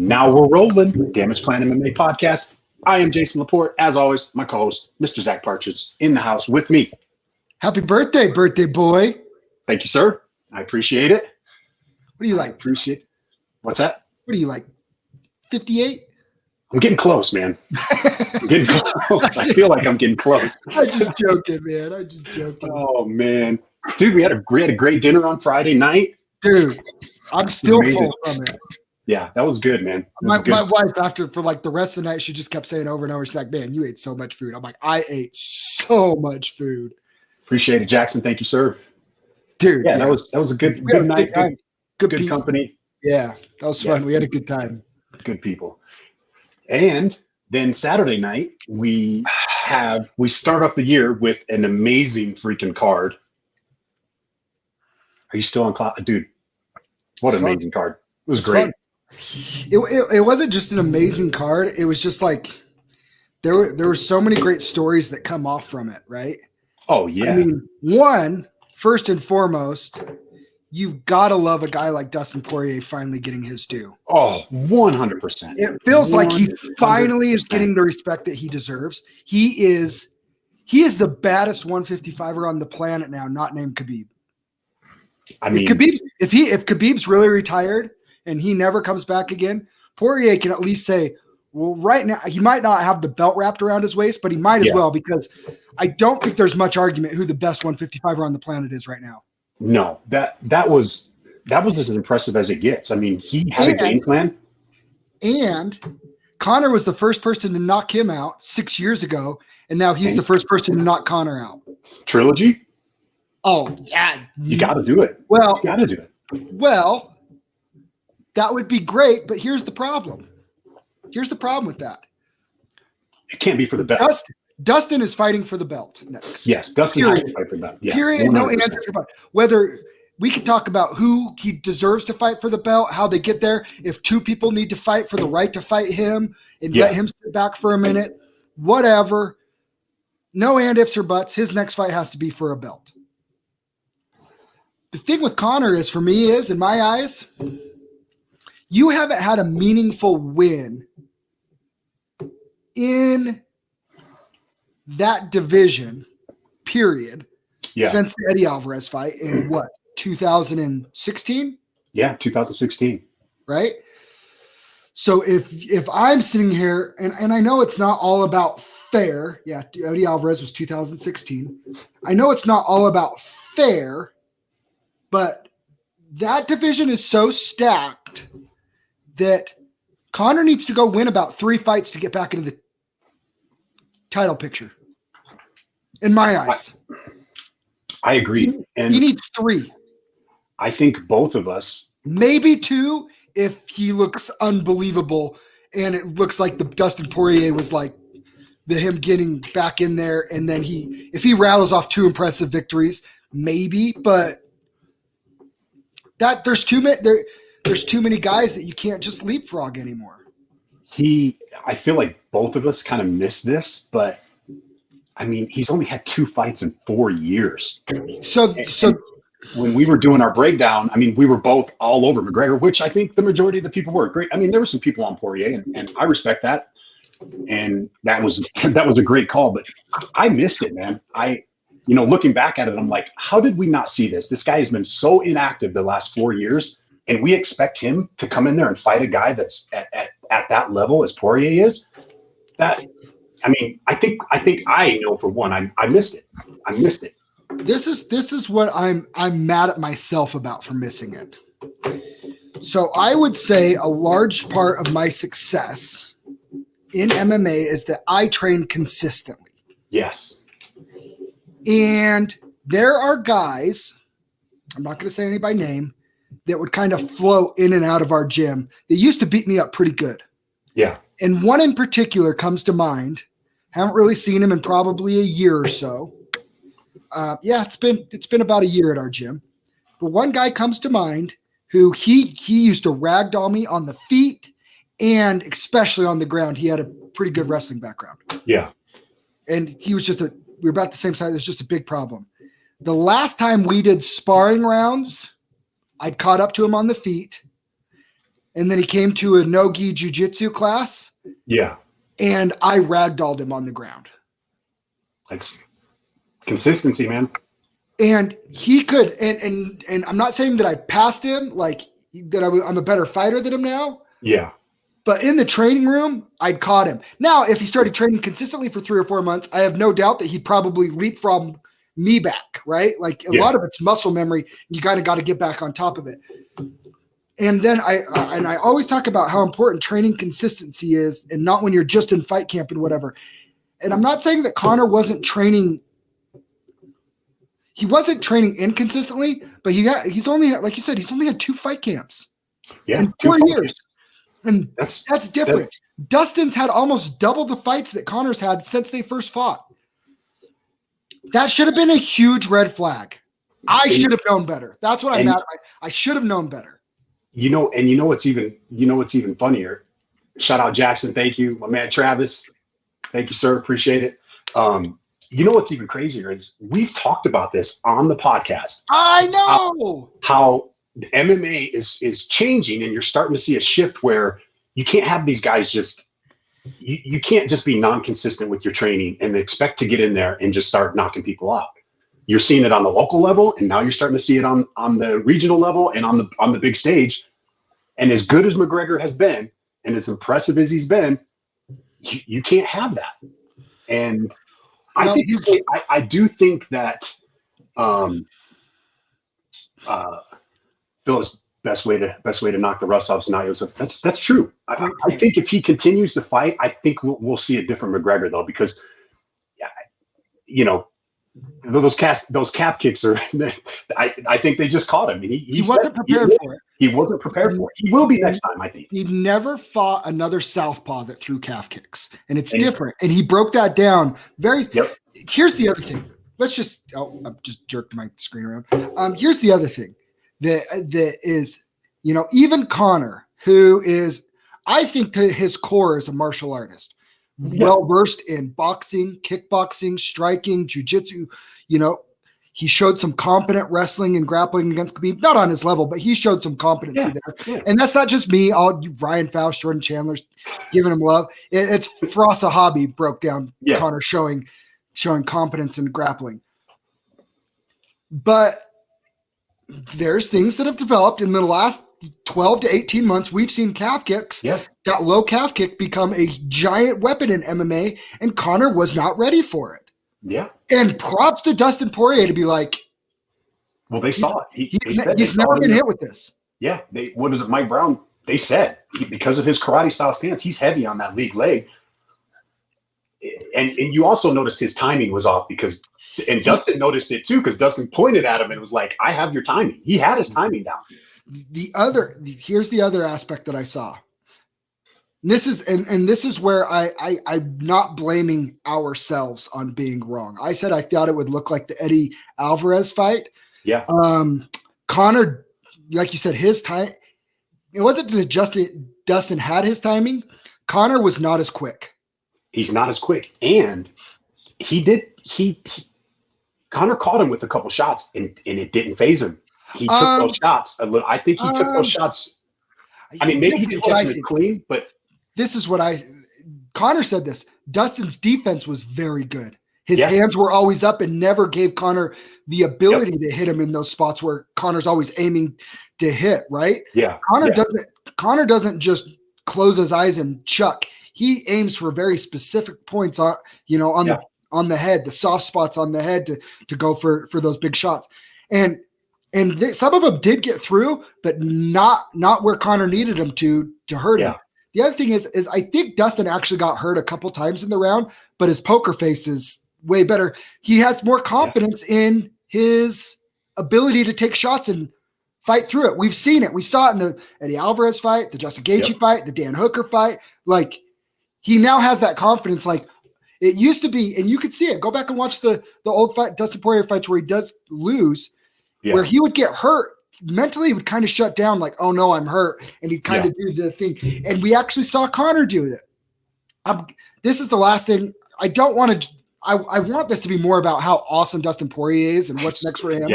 Now we're rolling. Damage Plan MMA podcast. I am Jason Laporte. As always, my co-host, Mr. Zach Partridge, in the house with me. Happy birthday, birthday boy. Thank you, sir. I appreciate it. What do you like? Appreciate it. What's that? What do you like? 58? I'm getting close, man. I'm getting close. I feel like I'm getting close. I'm just joking, man. I'm just joking. Oh, man. Dude, we had a great dinner on Friday night. Dude, I'm still full from it. Yeah, that was good, man. My wife, for like the rest of the night, she just kept saying over and over, she's like, man, you ate so much food. I'm like, I ate so much food. Appreciate it, Jackson. Thank you, sir. Dude. Yeah, that was a good night. Good company. Yeah, that was fun. We had a good time. Good people. And then Saturday night, we start off the year with an amazing freaking card. Are you still on cloud? Dude, what an amazing card. It was great. It wasn't just an amazing card. It was just like there were so many great stories that come off from it, right? Oh, yeah. I mean, first and foremost, you've got to love a guy like Dustin Poirier finally getting his due. Oh, 100%. It feels like he finally is getting the respect that he deserves. He is the baddest 155er on the planet now, not named Khabib. I mean, if Khabib's really retired and he never comes back again, Poirier can at least say, well, right now he might not have the belt wrapped around his waist, but he might as well, because I don't think there's much argument who the best 155er on the planet is right now. No, that was as impressive as it gets. I mean, he had a game plan. And Conor was the first person to knock him out 6 years ago, and now he's the first person to knock Conor out. Trilogy? Oh, yeah. You got to do it. Well, you got to do it. Well, that would be great, but here's the problem. Here's the problem with that. It can't be for the belt. Dustin is fighting for the belt next. Yes, Dustin has to fight for that. Yeah, period. 100%. No answer. Whether we could talk about who he deserves to fight for the belt, how they get there, if two people need to fight for the right to fight him and let him sit back for a minute, whatever. No and ifs or buts. His next fight has to be for a belt. The thing with Conor is, for me, is in my eyes, you haven't had a meaningful win in that division, period, since the Eddie Alvarez fight in 2016? Yeah, 2016. Right? So if I'm sitting here, and I know it's not all about fair. Yeah, Eddie Alvarez was 2016. I know it's not all about fair, but that division is so stacked that Conor needs to go win about 3 fights to get back into the title picture. In my eyes. I agree. And he needs 3. I think both of us. Maybe 2 if he looks unbelievable and it looks like the Dustin Poirier was like him getting back in there, and then if he rattles off 2 impressive victories, maybe, but there's too many guys that you can't just leapfrog anymore. I feel like both of us kind of missed this, but I mean, he's only had 2 fights in 4 years. So when we were doing our breakdown, I mean, we were both all over McGregor, which I think the majority of the people were. Great. I mean, there were some people on Poirier, and I respect that. And that was a great call, but I missed it, man. Looking back at it, I'm like, how did we not see this? This guy has been so inactive the last 4 years, and we expect him to come in there and fight a guy that's at that level as Poirier is. I think I know for one, I missed it. I missed it. This is what I'm mad at myself about for missing it. So I would say a large part of my success in MMA is that I train consistently. Yes. And there are guys, I'm not going to say any by name, that would kind of flow in and out of our gym. They used to beat me up pretty good. Yeah. And one in particular comes to mind. Haven't really seen him in probably a year or so. It's been about a year at our gym. But one guy comes to mind who he used to ragdoll me on the feet and especially on the ground. He had a pretty good wrestling background. Yeah. And he was we were about the same size. It was just a big problem. The last time we did sparring rounds, I'd caught up to him on the feet. and then he came to a no-gi jiu-jitsu class. Yeah. And I ragdolled him on the ground. It's consistency, man. And he could, and I'm not saying that I passed him, like that I'm a better fighter than him now. Yeah. But in the training room, I'd caught him. Now, if he started training consistently for 3 or 4 months, I have no doubt that he'd probably leapfrog me back, right? Like a lot of it's muscle memory. You kind of got to get back on top of it. And then I always talk about how important training consistency is, and not when you're just in fight camp and whatever. And I'm not saying that Conor wasn't training. He wasn't training inconsistently, but he's only, like you said, he's only had 2 fight camps in 4 years. And that's different. Dustin's had almost double the fights that Conor's had since they first fought. That should have been a huge red flag. I should have known better. That's what I'm mad at. I should have known better. You know what's even funnier? Shout out Jackson, thank you. My man Travis, thank you, sir. Appreciate it. You know what's even crazier is we've talked about this on the podcast. I know how MMA is changing, and you're starting to see a shift where you can't have these guys just you can't just be non-consistent with your training and expect to get in there and just start knocking people out. You're seeing it on the local level, and now you're starting to see it on the regional level and on the big stage. And as good as McGregor has been, and as impressive as he's been, you can't have that. And I do think that Phil's best way to knock the rust off is that's true. I think if he continues to fight, I think we'll see a different McGregor though, because those calf kicks are. I think they just caught him. He wasn't prepared for it. He wasn't prepared for it. He will be next time, I think. He never fought another southpaw that threw calf kicks, and it's different. And he broke that down very. Yep. Here's the other thing. Let's just. Oh, I just jerked my screen around. Here's the other thing that is, even Conor, who is, I think his core is a martial artist. Well versed in boxing, kickboxing, striking, jiu-jitsu. He showed some competent wrestling and grappling against Khabib, not on his level, but he showed some competency there. Yeah. And that's not just me. All you Ryan Faust, Jordan Chandler's giving him love. It's Frossa Hobby broke down Conor showing competence in grappling. But there's things that have developed in the last 12 to 18 months. We've seen calf kicks. Yeah. That low calf kick become a giant weapon in MMA, and Conor was not ready for it. Yeah. And props to Dustin Poirier to be like, well, they saw it. He's never been hit with this. Yeah. What is it? Mike Brown, they said because of his karate style stance, he's heavy on that league leg. And you also noticed his timing was off and Dustin noticed it too, because Dustin pointed at him and was like, I have your timing. He had his timing down. Here's the other aspect that I saw. This is where I'm not blaming ourselves on being wrong. I said I thought it would look like the Eddie Alvarez fight. Yeah. Conor, like you said, his time. It wasn't that Dustin had his timing. Conor was not as quick. He's not as quick, and Conor caught him with a couple shots, and it didn't phase him. He took those shots a little. I think he took those shots. I mean, maybe he didn't catch them clean, but this is what Conor said this. Dustin's defense was very good. His hands were always up and never gave Conor the ability to hit him in those spots where Conor's always aiming to hit, right? Yeah. Conor doesn't just close his eyes and chuck. He aims for very specific points on the head, the soft spots on the head to go for those big shots. And some of them did get through, but not where Conor needed him to hurt him. The other thing is I think Dustin actually got hurt a couple times in the round, but his poker face is way better. He has more confidence in his ability to take shots and fight through it. We've seen it. We saw it in the Eddie Alvarez fight, the Justin Gaethje fight, the Dan Hooker fight. Like, he now has that confidence. Like, it used to be, and you could see it. Go back and watch the old fight, Dustin Poirier fights where he does lose, where he would get hurt. Mentally, he would kind of shut down, like, oh no, I'm hurt. And he'd kind of do the thing. And we actually saw Conor do it. This is the last thing. I don't want to, I want this to be more about how awesome Dustin Poirier is and what's next for him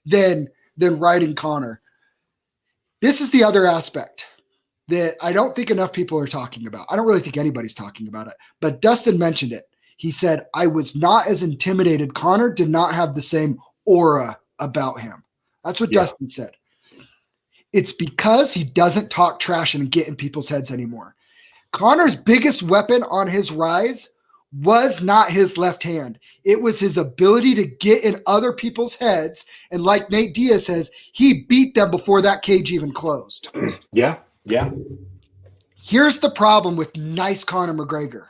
than riding Conor. This is the other aspect that I don't think enough people are talking about. I don't really think anybody's talking about it, but Dustin mentioned it. He said, I was not as intimidated. Conor did not have the same aura about him. That's what Dustin said. It's because he doesn't talk trash and get in people's heads anymore. Conor's biggest weapon on his rise was not his left hand. It was his ability to get in other people's heads. And like Nate Diaz says, he beat them before that cage even closed. Yeah. Here's the problem with nice Conor McGregor.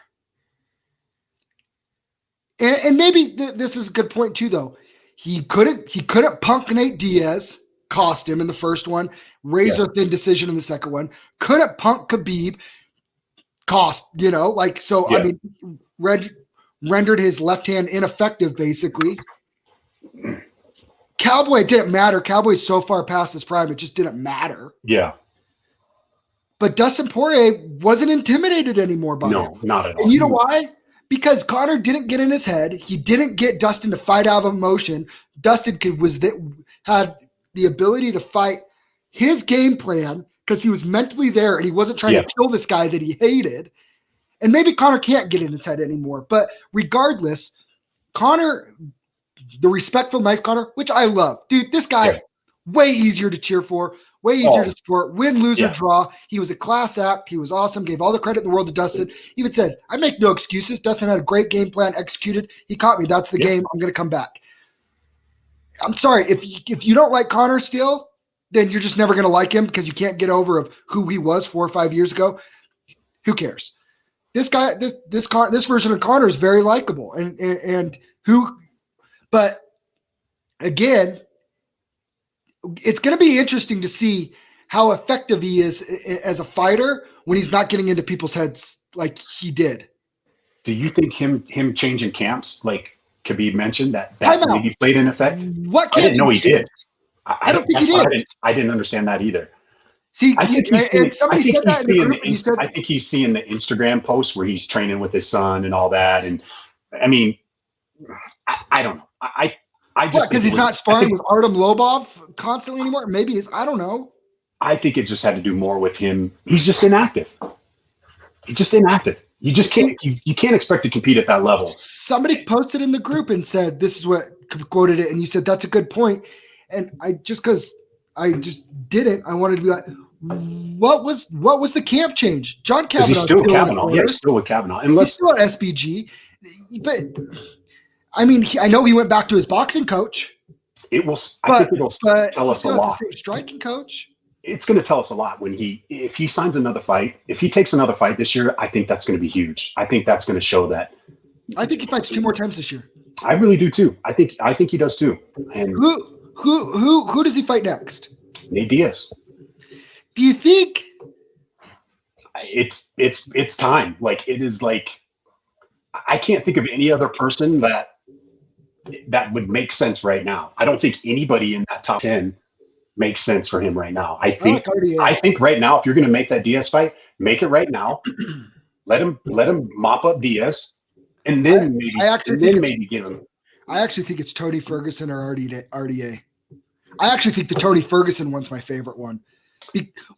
And maybe this is a good point too, though. He couldn't punk Nate Diaz, cost him in the first one, razor thin decision in the second one. Couldn't punk Khabib, cost, I mean, rendered his left hand ineffective, basically. Cowboy didn't matter. Cowboy's so far past his prime, it just didn't matter. Yeah. But Dustin Poirier wasn't intimidated anymore by him. No, not at all. And you know why? Because Conor didn't get in his head. He didn't get Dustin to fight out of emotion. Dustin had the ability to fight his game plan because he was mentally there and he wasn't trying to kill this guy that he hated. And maybe Conor can't get in his head anymore. But regardless, Conor, the respectful, nice Conor, which I love. Dude, this guy, way easier to cheer for, way easier to support, win, lose, or draw. He was a class act. He was awesome. Gave all the credit in the world to Dustin. He even said, I make no excuses. Dustin had a great game plan, executed. He caught me. That's the game. I'm going to come back. I'm sorry. If you don't like Conor still, then you're just never going to like him because you can't get over of who he was 4 or 5 years ago. Who cares? This guy, this version of Conor is very likable, but again, it's going to be interesting to see how effective he is as a fighter when he's not getting into people's heads like he did. Do you think him changing camps, like Khabib mentioned, that maybe played in effect? What? I didn't know he did. I don't think he did. I didn't understand that either. See, I think he's said seeing the Instagram posts where he's training with his son and all that. And I mean, I don't know. I just because he's not sparring with Artem Lobov constantly anymore. Maybe I don't know. I think it just had to do more with him. He's just inactive. You just can't. You can't expect to compete at that level. Somebody posted in the group and said, "This is what quoted it," and you said that's a good point. And I just didn't. I wanted to be like, what was the camp change? John Kavanaugh. He's still Kavanaugh. Yeah, he's still with Kavanaugh. He's still at SBG. But I mean, I know he went back to his boxing coach. I think it'll tell us a lot. The same striking coach. It's going to tell us a lot if he signs another fight. If he takes another fight this year, I think that's going to be huge. I think that's going to show that. I think he fights 2 more times this year. I really do too. I think he does too. And who does he fight next? Nate Diaz. Do you think it's time? Like it is like I can't think of any other person that would make sense right now. I don't think anybody in that top 10 makes sense for him right now. I think right now, if you're going to make that Diaz fight, make it right now. Let him mop up Diaz, and then maybe give him. I actually think it's Tony Ferguson or RDA. I actually think the Tony Ferguson one's my favorite one.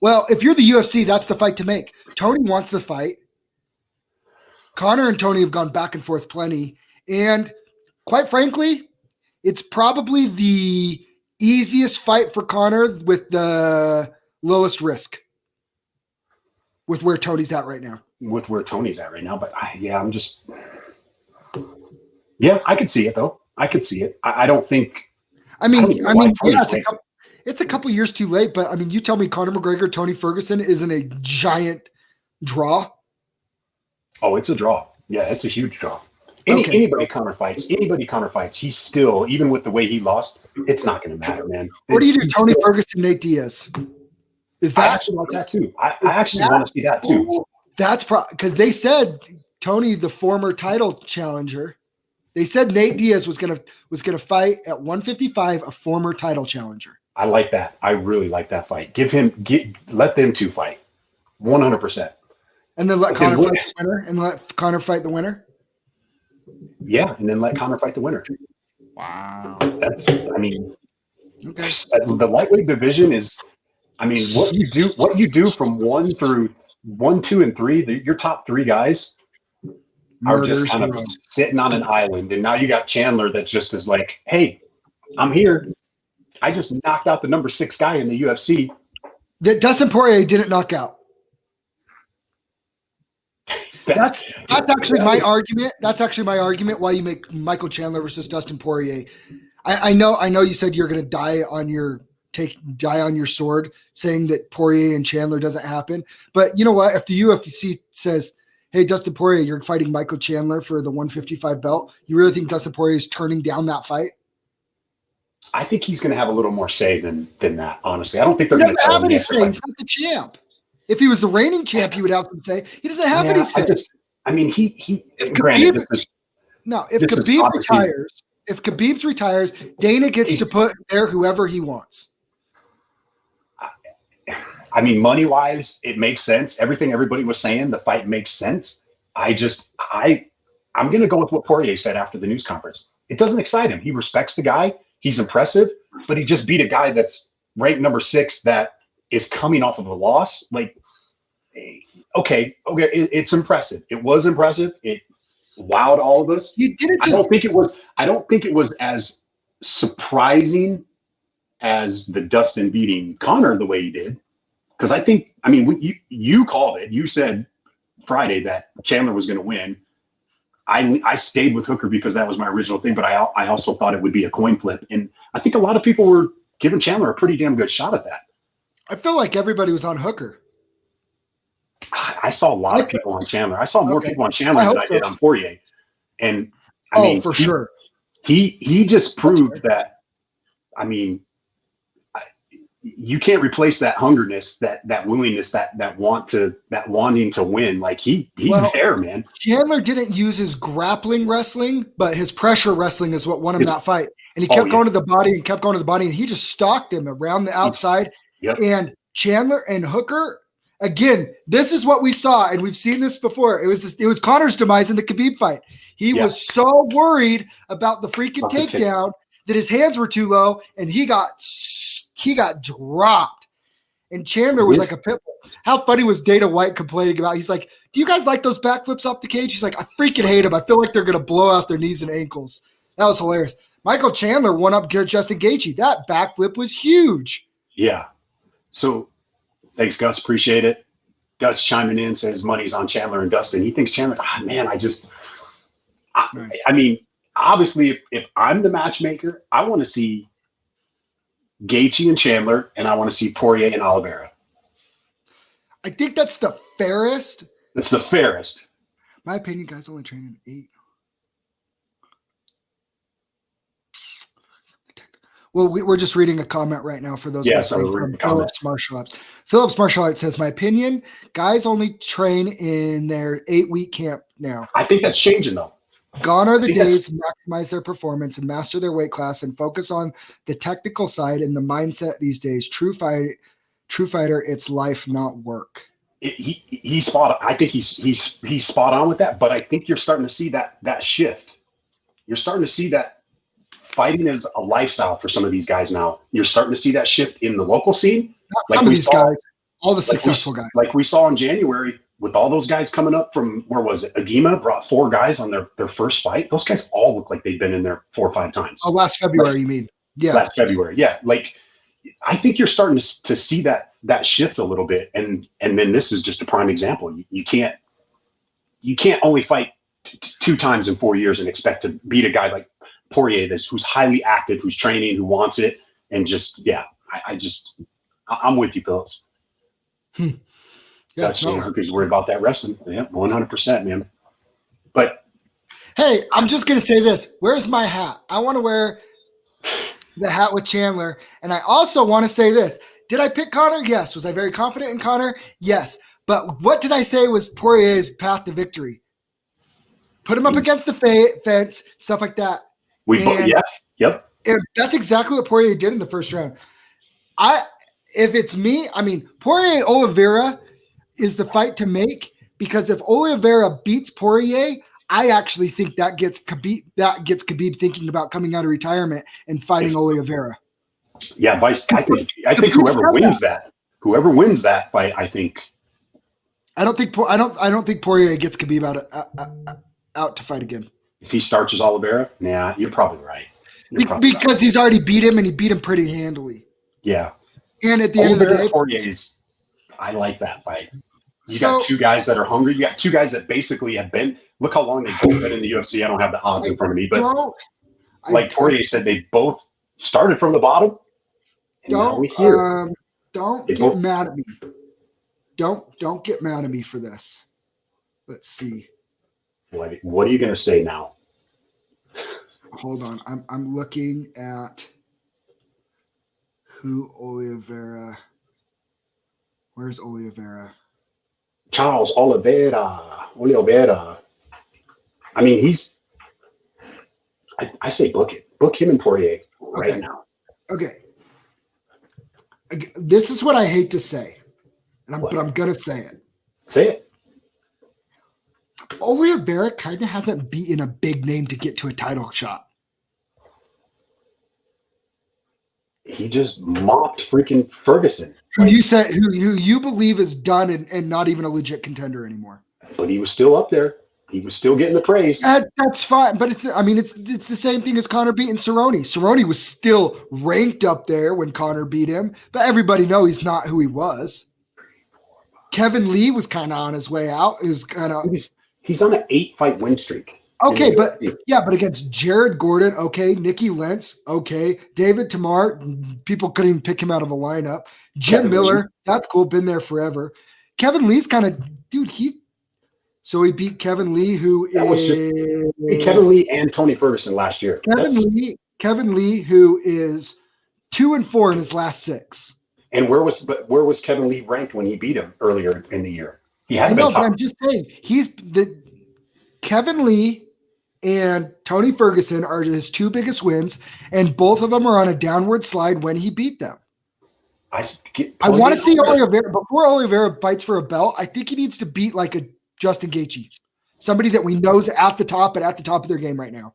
Well, if you're the UFC, that's the fight to make. Tony wants the fight. Conor and Tony have gone back and forth plenty. And quite frankly, it's probably the easiest fight for Conor with the lowest risk with where Tony's at right now. But I could see it though. I could see it. I don't think. It's a couple years too late, but I mean, you tell me Conor McGregor, Tony Ferguson isn't a giant draw. Oh, it's a draw. Yeah, it's a huge draw. Anybody Conor fights, he's still, even with the way he lost, it's not going to matter, man. What do you do, Tony Ferguson, Nate Diaz? I actually like that too. I actually want to see that too. That's because they said Tony, the former title challenger, they said Nate Diaz was gonna fight at 155, a former title challenger. I like that. I really like that fight. Let them two fight, 100%. And then let Conor fight the winner. And let Conor fight the winner. Yeah, and then let Conor fight the winner. Wow. The lightweight division is I mean, what you do from 1, 2, and 3, your top 3 guys are just kind of sitting on an island. And now you got Chandler that just is like, hey, I'm here. I just knocked out the number 6 guy in the UFC. That Dustin Poirier didn't knock out. That's actually my argument. That's actually my argument why you make Michael Chandler versus Dustin Poirier. I know you said you're going to die on your sword saying that Poirier and Chandler doesn't happen. But you know what? If the UFC says, hey, Dustin Poirier, you're fighting Michael Chandler for the 155 belt, you really think Dustin Poirier is turning down that fight? I think he's going to have a little more say than that, honestly. I don't think they're going to have any say. He's not the champ. If he was the reigning champ, he would have some say. He doesn't have any say. If Khabib retires, Dana gets to put there whoever he wants. I mean, money-wise, it makes sense. Everything everybody was saying, the fight makes sense. I'm going to go with what Poirier said after the news conference. It doesn't excite him. He respects the guy. He's impressive, but he just beat a guy that's ranked number 6 that is coming off of a loss. Like, okay, it's impressive. It was impressive. It wowed all of us. I don't think it was as surprising as the Dustin beating Conor the way he did. Because you called it. You said Friday that Chandler was going to win. I stayed with Hooker because that was my original thing, but I also thought it would be a coin flip. And I think a lot of people were giving Chandler a pretty damn good shot at that. I feel like everybody was on Hooker. I saw a lot of people on Chandler. I saw more people on Chandler than I did on Poirier. And for sure. He just proved that, you can't replace that hungerness, that willingness, that wanting to win. Like he's there, man. Chandler didn't use his grappling wrestling, but his pressure wrestling is what won him that fight. And he kept going to the body and he just stalked him around the outside. Yep. And Chandler and Hooker, again, this is what we saw, and we've seen this before. It was Conor's demise in the Khabib fight. He was so worried about the freaking takedown that his hands were too low, and he got dropped. And Chandler was like a pit bull. How funny was Dana White complaining about? He's like, "Do you guys like those backflips off the cage?" He's like, "I freaking hate them. I feel like they're gonna blow out their knees and ankles." That was hilarious. Michael Chandler won up Justin Gaethje. That backflip was huge. Yeah. So thanks, Gus. Appreciate it. Gus chiming in, says money's on Chandler and Dustin. He thinks Chandler, nice. Obviously, if I'm the matchmaker, I want to see Gaethje and Chandler, and I want to see Poirier and Oliveira. I think that's the fairest. That's the fairest. My opinion, guys only training 8. Well, we're just reading a comment right now for those listening from Phillips Martial Arts. Phillips Martial Arts says, my opinion, guys only train in their 8-week camp now. I think that's changing, though. Gone are the days to maximize their performance and master their weight class and focus on the technical side and the mindset these days. True fighter, it's life, not work. He's spot on. I think he's spot on with that, but I think you're starting to see that shift. You're starting to see that fighting is a lifestyle for some of these guys now. You're starting to see that shift in the local scene. Not some of these guys, all the successful guys. Like we saw in January with all those guys coming up from, where was it? Agima brought 4 guys on their first fight. Those guys all look like they've been in there 4 or 5 times. Oh, last February, you mean? Yeah. Last February. Yeah. Like, I think you're starting to see that shift a little bit. And then this is just a prime example. You can't only fight 2 times in 4 years and expect to beat a guy like Poirier, who's highly active, who's training, who wants it, and just I'm with you, Phillips. Yeah, who's worried about that wrestling? Yeah, 100%, man. But hey, I'm just gonna say this: where's my hat? I want to wear the hat with Chandler, and I also want to say this: did I pick Conor? Yes. Was I very confident in Conor? Yes. But what did I say was Poirier's path to victory? Put him up against the fence, stuff like that. Yep. And that's exactly what Poirier did in the first round. If it's me, Poirier Oliveira is the fight to make, because if Oliveira beats Poirier, I actually think that gets Khabib thinking about coming out of retirement and fighting Oliveira. Yeah, I think whoever wins that, whoever wins that fight, I think. I don't think Poirier gets Khabib out to fight again. If he starches Oliveira, nah, you're probably right. Because he's already beat him, and he beat him pretty handily. Yeah. And at the end of the day, Poirier's, I like that fight. You got two guys that are hungry. You got two guys that basically have been. Look how long they've both been in the UFC. I don't have the odds in front of me, but Poirier said, they both started from the bottom. Don't get mad at me. Don't get mad at me for this. Let's see. What are you going to say now? Hold on. I'm looking at who Oliveira. Where's Oliveira? Charles Oliveira. I mean, I say book it. Book him and Poirier right now. Okay. This is what I hate to say, but I'm going to say it. Say it. Oliveira kind of hasn't beaten a big name to get to a title shot. He just mopped freaking Ferguson. Who you believe is done and not even a legit contender anymore. But he was still up there. He was still getting the praise. That's fine, but it's the same thing as Conor beating Cerrone. Cerrone was still ranked up there when Conor beat him, but everybody knows he's not who he was. Kevin Lee was kind of on his way out. He's on an 8-fight win streak. Okay, but against Jared Gordon, okay, Nicky Lentz, okay, David Tamar, people couldn't even pick him out of a lineup. Jim Miller, that's cool, been there forever. Kevin Lee's kind of so he beat Kevin Lee, Kevin Lee and Tony Ferguson last year. Kevin Lee, who is 2-4 in his last 6. And where was Kevin Lee ranked when he beat him earlier in the year? He hadn't been top. But I'm just saying Kevin Lee and Tony Ferguson are his 2 biggest wins, and both of them are on a downward slide when he beat them. I want to see Oliveira before Oliveira fights for a belt. I think he needs to beat like a Justin Gaethje, somebody that we know is at the top of their game right now.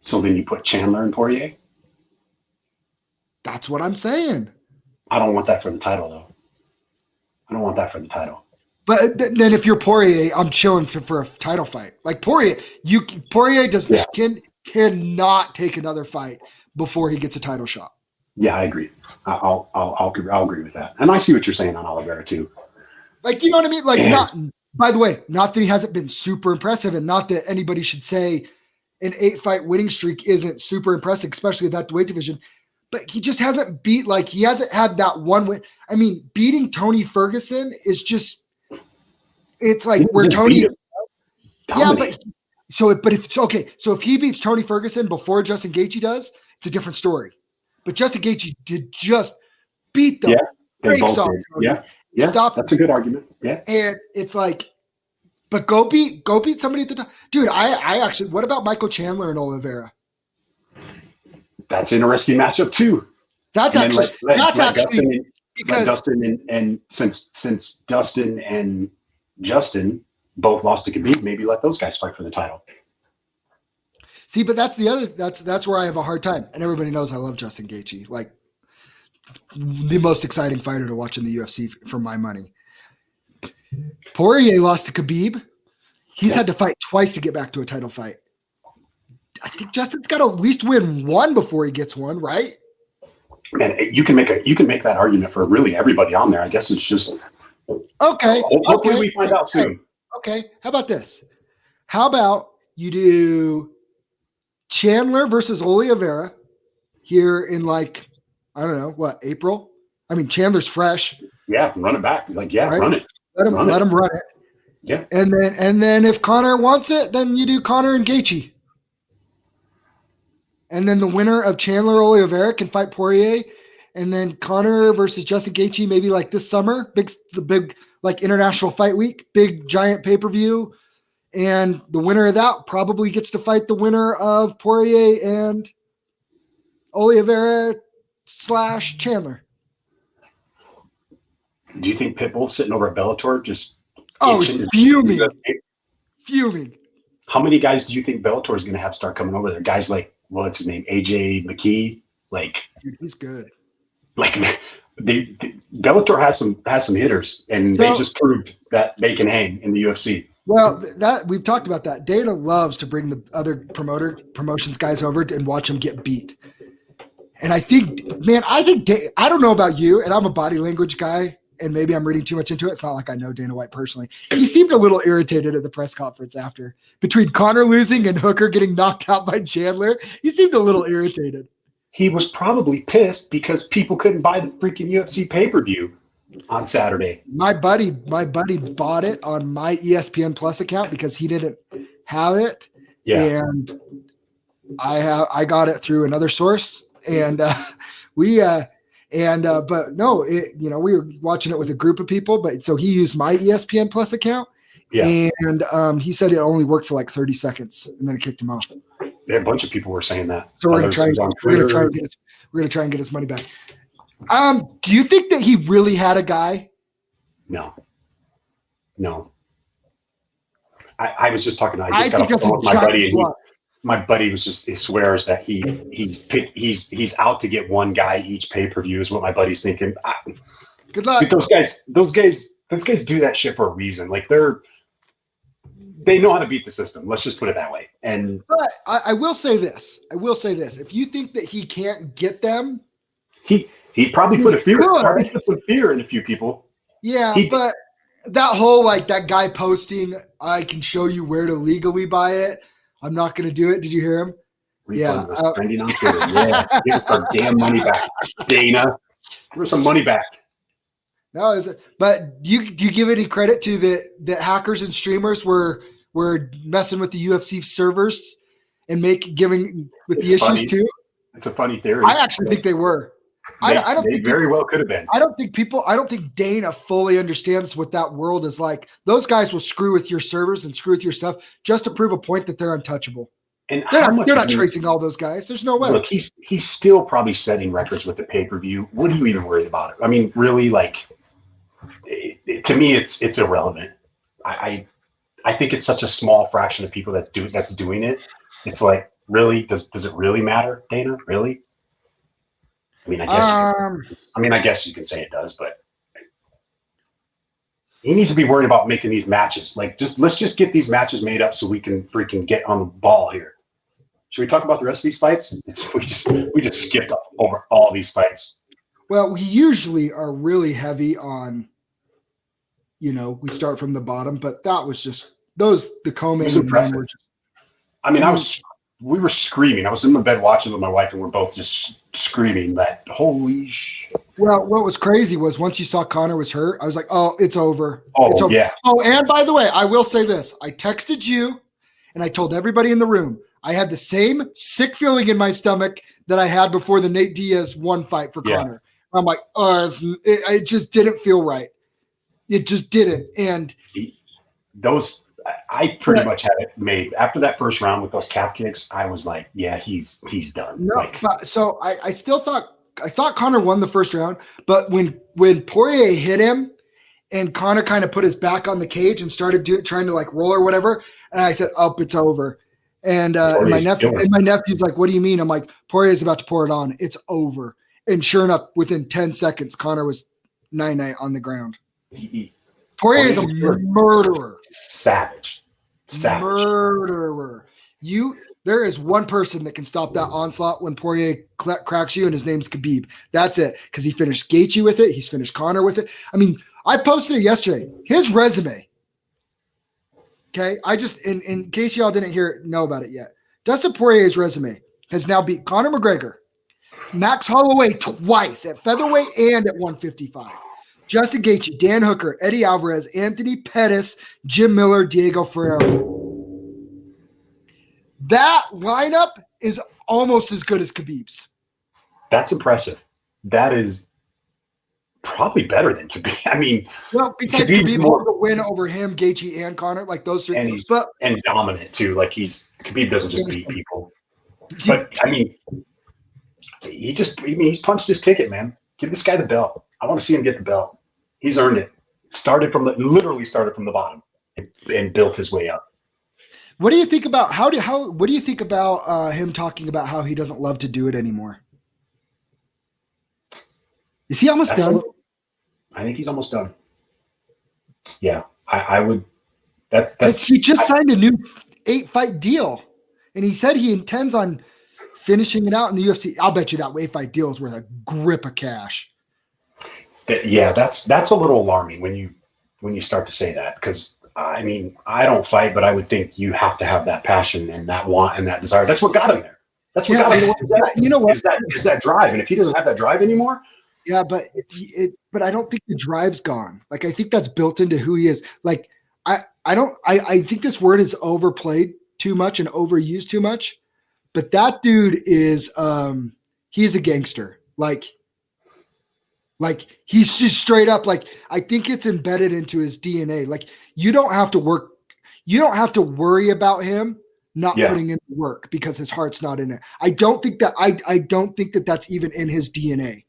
So then you put Chandler and Poirier? That's what I'm saying. I don't want that for the title, though. I don't want that for the title. But then if you're Poirier, I'm chilling for a title fight. Like Poirier, cannot take another fight before he gets a title shot. Yeah, I agree. I'll agree with that. And I see what you're saying on Oliveira too. Like, you know what I mean? Like, by the way, not that he hasn't been super impressive, and not that anybody should say an 8-fight winning streak isn't super impressive, especially at that weight division. But he just hasn't he hasn't had that one win. I mean, beating Tony Ferguson is just. It's like where Tony, but if he beats Tony Ferguson before Justin Gaethje does, it's a different story. But Justin Gaethje did just beat them. Yeah, stop. That's a good argument. Yeah, and it's like, but go beat somebody at the top, dude. I actually, what about Michael Chandler and Oliveira? That's an interesting matchup too. That's actually because Dustin and since Dustin and Justin both lost to Khabib, maybe let those guys fight for the title. See, but that's where I have a hard time. And everybody knows I love Justin Gaethje, like the most exciting fighter to watch in the UFC for my money. Poirier lost to Khabib. He's had to fight twice to get back to a title fight. I think Justin's got to at least win one before he gets one, right? And you can make that argument for really everybody on there. I guess it's just okay. Hopefully we find out soon. Okay. How about this? How about you do Chandler versus Oliveira here in April? I mean, Chandler's fresh. Yeah, run it back. Run it. Let him run it. Yeah. And then if Conor wants it, then you do Conor and Gaethje. And then the winner of Chandler Oliveira can fight Poirier. And then Conor versus Justin Gaethje, maybe like this summer, the big like international fight week, big giant pay-per-view. And the winner of that probably gets to fight the winner of Poirier and Oliveira / Chandler. Do you think Pitbull sitting over at Bellator just fuming? How many guys do you think Bellator is going to have start coming over there? Guys like, what's his name? AJ McKee? Like, dude, he's good. Like, Bellator has some hitters, and they just proved that they can hang in the UFC. Well, that we've talked about that. Dana loves to bring the other promotions guys over and watch them get beat. And I think, man, I don't know about you, and I'm a body language guy, and maybe I'm reading too much into it. It's not like I know Dana White personally. He seemed a little irritated at the press conference after. Between Conor losing and Hooker getting knocked out by Chandler, he seemed a little irritated. He was probably pissed because people couldn't buy the freaking UFC pay-per-view on Saturday. My buddy bought it on my ESPN Plus account because he didn't have it. Yeah. And I got it through another source. And but no, we were watching it with a group of people, but so he used my ESPN Plus account. Yeah. And he said it only worked for like 30 seconds and then it kicked him off. Yeah, a bunch of people were saying that. So we're gonna try and get his money back. Do you think that he really had a guy? No. I was just talking. I just got off the phone with my buddy, and my buddy was just, he swears that he's out to get one guy each pay-per-view is what my buddy's thinking. Good luck. Dude, those guys do that shit for a reason. Like they know how to beat the system. Let's just put it that way. And but I will say this. If you think that he can't get them, he probably put some fear in a few people. Yeah, but that whole that guy posting, I can show you where to legally buy it. I'm not going to do it. Did you hear him? Refund was trending on Twitter. Yeah, give us our damn money back, Dana. Give us some money back. No, but do you give any credit to the hackers and streamers were messing with the UFC servers and giving with the issues too? It's a funny theory. I actually think they were. I don't think very well could have been. I don't think Dana fully understands what that world is like. Those guys will screw with your servers and screw with your stuff just to prove a point that they're untouchable. And they're not tracing all those guys. There's no way. Look, he's still probably setting records with the pay-per-view. What are you even worried about it? I mean, really, to me, it's irrelevant. I think it's such a small fraction of people that's doing it. It's like, really, does it really matter, Dana? Really? I mean, I guess you can say it does, but he needs to be worried about making these matches. Let's just get these matches made up so we can freaking get on the ball here. Should we talk about the rest of these fights? We just skipped over all these fights. Well, we usually are really heavy on, we start from the bottom, but that was just the co-main and men were just. I mean, we were screaming. I was in my bed watching with my wife, and we're both just screaming that holy shit. Well, what was crazy was once you saw Conor was hurt, I was like, oh, it's over. Oh, it's over. Yeah. Oh, and by the way, I will say this. I texted you, and I told everybody in the room, I had the same sick feeling in my stomach that I had before the Nate Diaz one fight for Conor. I'm like, it just didn't feel right. It just didn't. And I pretty much had it made after that first round with those calf kicks. I was like, yeah, he's done. No, so I still thought Conor won the first round, but when Poirier hit him and Conor kind of put his back on the cage and started trying to roll or whatever, and I said, "Oh, it's over." And my nephew's like, "What do you mean?" I'm like, "Poirier's about to pour it on. It's over." And sure enough, within 10 seconds, Conor was 9-9 on the ground. Poirier is a murderer. Savage. Murderer. There is one person that can stop that onslaught when Poirier cracks you, and his name's Khabib. That's it. Because he finished Gaethje with it. He's finished Conor with it. I mean, I posted it yesterday. His resume. Okay. In case y'all didn't know about it yet, Dustin Poirier's resume has now beat Conor McGregor, Max Holloway twice at featherweight and at 155. Justin Gaethje, Dan Hooker, Eddie Alvarez, Anthony Pettis, Jim Miller, Diego Ferreira. That lineup is almost as good as Khabib's. That's impressive. That is probably better than Khabib. I mean, well, besides Khabib holds a win over him, Gaethje, and Conor, those three. And dominant too. Khabib doesn't just beat people. But I mean, he's punched his ticket, man. Give this guy the belt. I want to see him get the belt. He's earned it. Literally started from the bottom and built his way up. What do you think about what do you think about him talking about how he doesn't love to do it anymore? Is he almost done? I think he's almost done. Yeah, I would. That's He just signed a new 8-fight deal, and he said he intends on finishing it out in the UFC. I'll bet you that 8-fight deal is worth a grip of cash. Yeah, that's a little alarming when you start to say that, because I mean, I don't fight, but I would think you have to have that passion and that want and that desire. That's what got him there. That's what got him there. You know what? Is that drive? And if he doesn't have that drive anymore, yeah, but I don't think the drive's gone. Like, I think that's built into who he is. Like, I think this word is overplayed too much and overused too much. But that dude is he's a gangster. Like he's just straight up, like, I think it's embedded into his DNA. Like, you don't have to worry about him not putting in the work because his heart's not in it. I don't think that that's even in his DNA.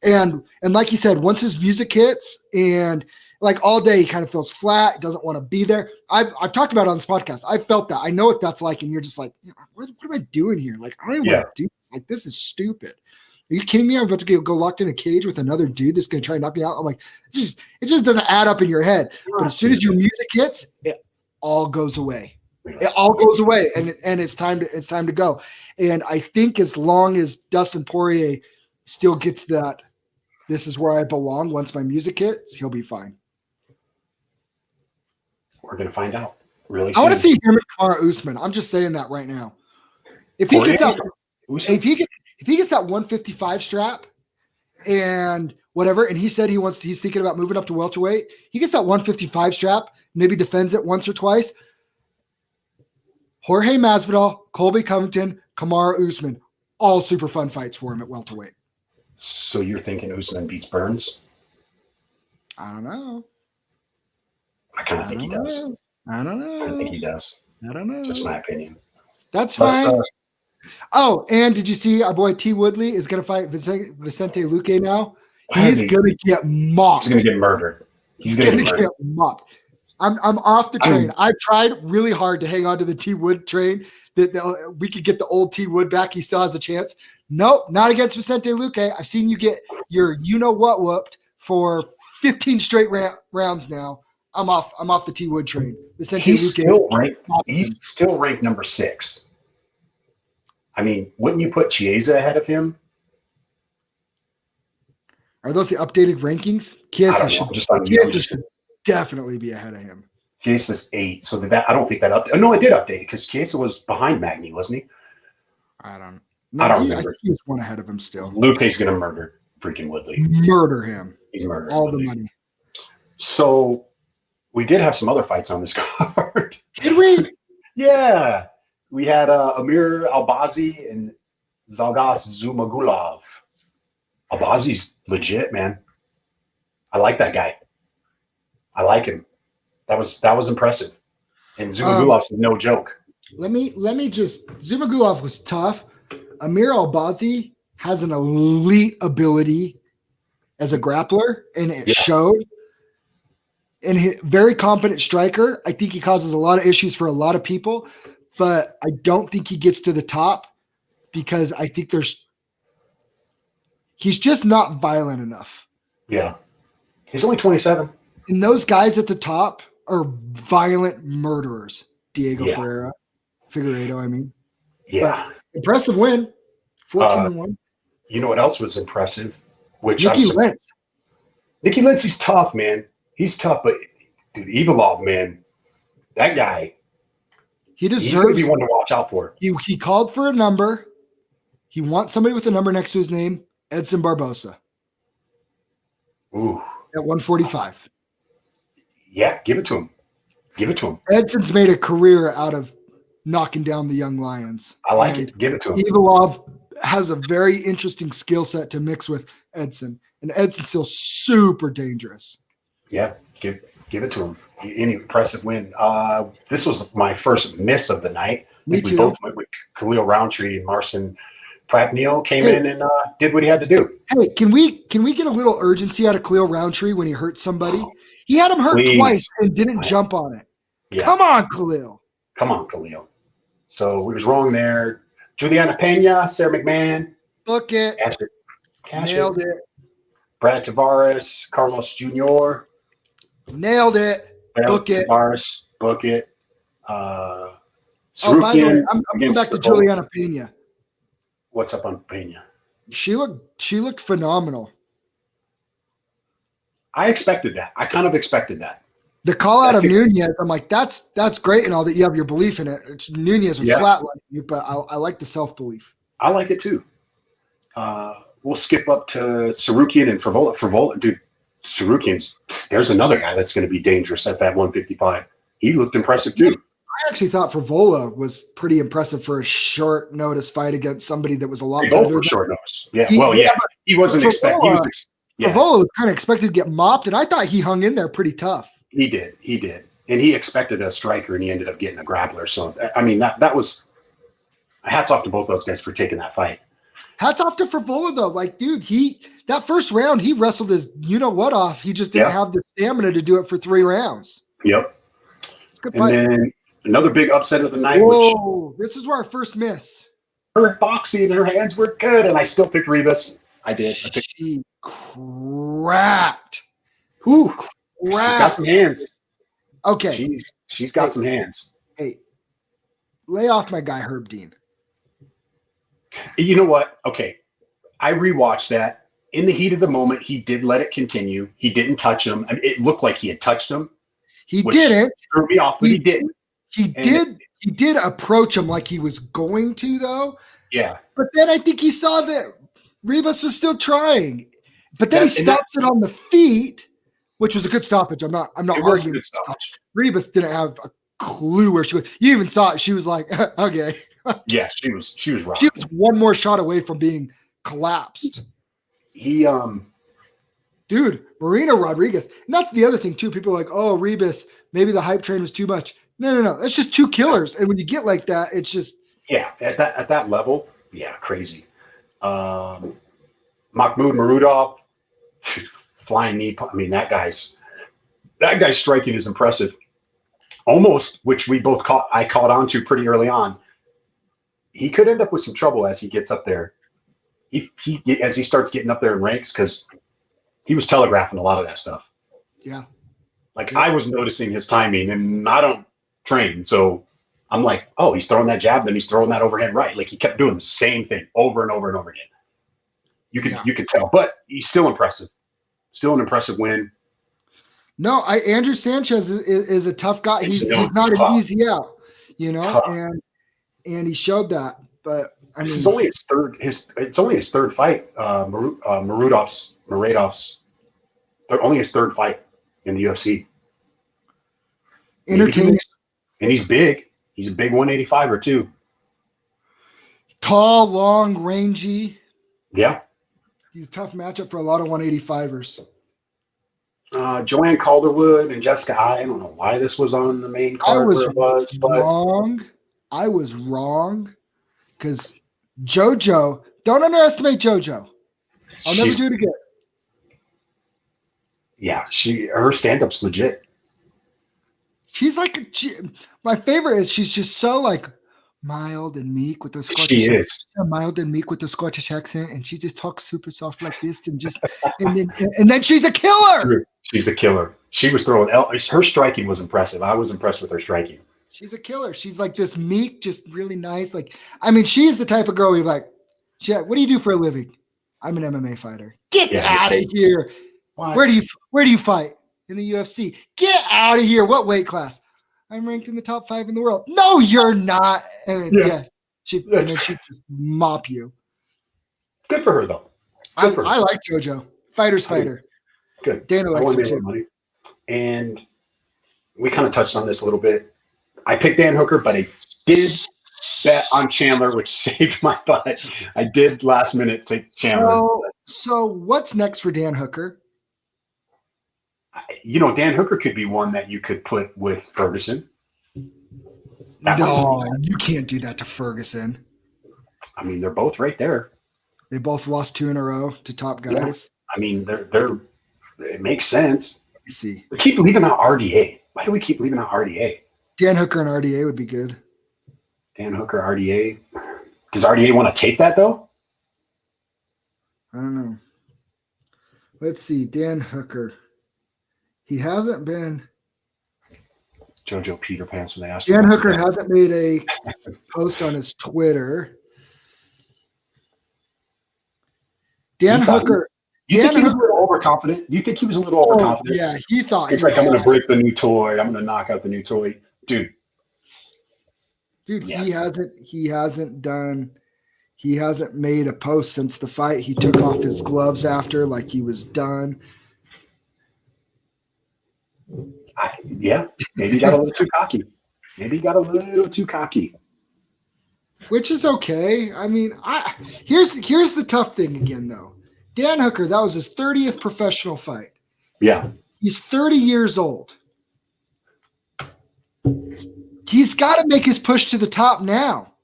And like he said, once his music hits and like all day, he kind of feels flat, doesn't want to be there. I've talked about it on this podcast. I felt that. I know what that's like. And you're just like, what am I doing here? Like, I don't even want to do this. Like, this is stupid. Are you kidding me? I'm about to go locked in a cage with another dude that's going to try and knock me out. I'm like, it just doesn't add up in your head. But as soon as your music hits, it all goes away. It all goes away, and it's time to go. And I think as long as Dustin Poirier still gets that, this is where I belong. Once my music hits, he'll be fine. We're going to find out really soon. I want to see him and Kamaru Usman. I'm just saying that right now. If he gets that, if he gets that 155 strap and whatever, and he said he's thinking about moving up to welterweight, he gets that 155 strap, maybe defends it once or twice. Jorge Masvidal, Colby Covington, Kamaru Usman, all super fun fights for him at welterweight. So you're thinking Usman beats Burns? I don't know. I kind of think he does. I don't know. I think he does. I don't know. Just my opinion. That's fine. Oh, and did you see our boy T. Woodley is going to fight Vicente Luque now? He's going to get mopped. He's going to get murdered. He's going to get mopped. I'm off the train. I've tried really hard to hang on to the T. Wood train that we could get the old T. Wood back. He still has a chance. Nope, not against Vicente Luque. I've seen you get your you-know-what whooped for 15 straight rounds now. I'm off the T. Wood train. Vicente Luque. He's still ranked number 6. I mean, wouldn't you put Chiesa ahead of him? Are those the updated rankings? Chiesa should definitely be ahead of him. Chiesa's 8. So I don't think that updated. Oh, no, I did update it because Chiesa was behind Magny, wasn't he? I don't remember. I think he's one ahead of him still. Luque's going to murder freaking Woodley. Murder him. He's murdered all Woodley. The money. So we did have some other fights on this card. Did we? Yeah. We had Amir Albazi and Zalgas Zumagulov. Albazi's legit, man. I like that guy. I like him. That was impressive. And Zumagulov's no joke. Let me just Zumagulov was tough. Amir Albazi has an elite ability as a grappler, and it showed. And he, very competent striker. I think he causes a lot of issues for a lot of people, but I don't think he gets to the top because I think he's just not violent enough. Yeah. He's only 27. And those guys at the top are violent murderers. Diego Figueiredo, I mean. Yeah. But impressive win. 14-1. You know what else was impressive? Nicky Lentz. Nicky Lentz, he's tough, man. He's tough, but dude, Evolov, man, that guy. He deserves. He's going to be one to watch out for. He called for a number. He wants somebody with a number next to his name. Edson Barbosa. Ooh. At 145. Yeah, give it to him. Give it to him. Edson's made a career out of knocking down the young lions. I like it. Give it to him. Evolov has a very interesting skill set to mix with Edson. And Edson's still super dangerous. Yeah, give it to him. Any impressive win. This was my first miss of the night. Me too. We both went with Khalil Roundtree and Marcin Prapnil came in and did what he had to do. Hey, can we get a little urgency out of Khalil Roundtree when he hurt somebody? He had him hurt twice and didn't jump on it. Yeah. Come on, Khalil. Come on, Khalil. So we was wrong there. Juliana Pena, Sarah McMahon. Book it. Cash Nailed it. it. Brad Tavares, Carlos Jr. Nailed it. Book it. Tavares, book it. Oh, by the way, I'm going back to Juliana Pena. What's up on Pena? She looked phenomenal. I expected that. I kind of expected that. The call out of Nunez, I'm like, that's great and all that you have your belief in it. Nunez was flatlining you, but I like the self-belief. I like it too. We'll skip up to Sarukian and Frivola. Frivola, dude, Sarukian's, there's another guy that's going to be dangerous at that 155. He looked impressive too. I actually thought Frivola was pretty impressive for a short notice fight against somebody that was a lot better. Both were short notice. Yeah. He wasn't expecting. Frivola was kind of expected to get mopped, and I thought he hung in there pretty tough. He did. And he expected a striker, and he ended up getting a grappler. So, I mean, that was hats off to both those guys for taking that fight. Hats off to Frivola, though. Like, dude, that first round, he wrestled his you-know-what off. He just didn't have the stamina to do it for 3 rounds. Yep. It's a good fight. And then another big upset of the night. Whoa, this is where our first miss. Her boxing, her hands were good, and I still picked Ribas. I did. She cracked. Whew. She's got some hands. Okay. She's got some hands. Hey, lay off my guy, Herb Dean. You know what? Okay. I rewatched that. In the heat of the moment, he did let it continue. He didn't touch him. I mean, it looked like he had touched him. He didn't. Threw me off, but he didn't. He did approach him like he was going to, though. Yeah. But then I think he saw that Ribas was still trying. But then he stops it on the feet, which was a good stoppage. I'm not arguing with stoppage. Ribas didn't have a clue where she was. You even saw it. She was like, okay. Yeah, she was rocking. She was one more shot away from being collapsed. Dude, Marina Rodriguez. And that's the other thing, too. People are like, oh, Ribas, maybe the hype train was too much. No. That's just 2 killers. And when you get like that, it's just. Yeah, at that level, yeah, crazy. Mahmoud Marudov, flying knee. I mean, that guy's striking is impressive. Almost, which I caught on to pretty early on. He could end up with some trouble as he gets up there. As he starts getting up there in ranks, because he was telegraphing a lot of that stuff. Yeah. I was noticing his timing, and I don't train, so I'm like, oh, he's throwing that jab, then he's throwing that overhand right. Like, he kept doing the same thing over and over and over again. You could tell, but he's still impressive. Still an impressive win. No, Andrew Sanchez is a tough guy. He's not an easy out, and he showed that. But I mean, it's only his third fight. Muradov's only his third fight in the UFC. Entertaining, and he's big. He's a big 185er too. Tall, long, rangy. Yeah. He's a tough matchup for a lot of 185ers. Joanne Calderwood and Jessica I don't know why this was on the main card. I was wrong because JoJo, don't underestimate JoJo. I'll never do it again. Yeah, her stand-up's legit. She's my favorite is she's just so mild and meek with the Scottish. She is mild and meek with the Scottish accent, and she just talks super soft like this, and then she's a killer. She's a killer. She was throwing. Her striking was impressive. I was impressed with her striking. She's a killer. She's like this meek, just really nice. She is the type of girl you're like, Jet, what do you do for a living? I'm an MMA fighter. Get out of here. What? Where do you fight? In the UFC. Get out of here. What weight class? I'm ranked in the top 5 in the world. No, you're not. And then she just mop you. Good for her, though. I like JoJo. Fighter's fighter. Good. Dana likes him too. Money. And we kind of touched on this a little bit. I picked Dan Hooker, but I did bet on Chandler, which saved my butt. I did last minute take Chandler. So what's next for Dan Hooker? Dan Hooker could be one that you could put with Ferguson. No, you can't do that to Ferguson. I mean, they're both right there. They both lost 2 in a row to top guys. Yeah. I mean, it makes sense. Let's see. We keep leaving out RDA. Why do we keep leaving out RDA? Dan Hooker and RDA would be good. Dan Hooker, RDA. Does RDA want to take that, though? I don't know. Let's see. Dan Hooker. He hasn't been. JoJo Peter Pants when they asked. Dan Hooker hasn't made a post on his Twitter. Dan Hooker. You think he was a little overconfident? You think he was a little overconfident? Yeah, he thought it's like I'm going to break the new toy. I'm going to knock out the new toy, dude. Yeah. He hasn't made a post since the fight. He took off his gloves after, like he was done. Maybe he got a little too cocky. Which is okay. I mean, here's the tough thing again, though. Dan Hooker, that was his 30th professional fight. Yeah. He's 30 years old. He's got to make his push to the top now.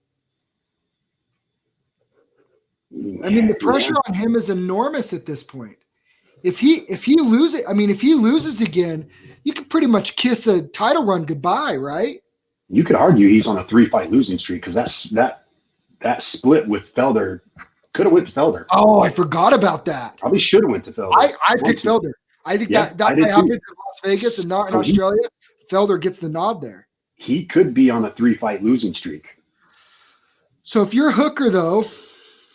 I mean, the pressure on him is enormous at this point. If he loses again, you could pretty much kiss a title run goodbye, right? You could argue he's on a 3-fight losing streak because that split with Felder could have went to Felder. Oh, I forgot about that. Probably should have went to Felder. I picked Felder. I think that happens in Las Vegas and not in Australia. Felder gets the nod there. He could be on a 3-fight losing streak. So if you're Hooker, though,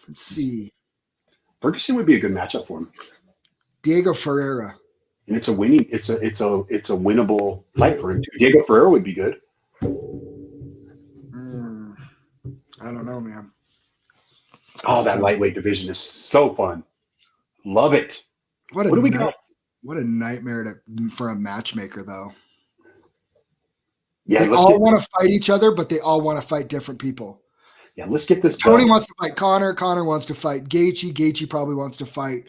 let's see. Ferguson would be a good matchup for him. Diego Ferreira. And it's a winnable fight for him too. Diego Ferreira would be good. I don't know, man. Oh, that lightweight division is so fun. Love it. What do we got? What a nightmare for a matchmaker, though. Yeah, they all want to fight each other, but they all want to fight different people. Yeah, let's get this. Tony wants to fight Conor. Conor wants to fight Gaethje. Gaethje probably wants to fight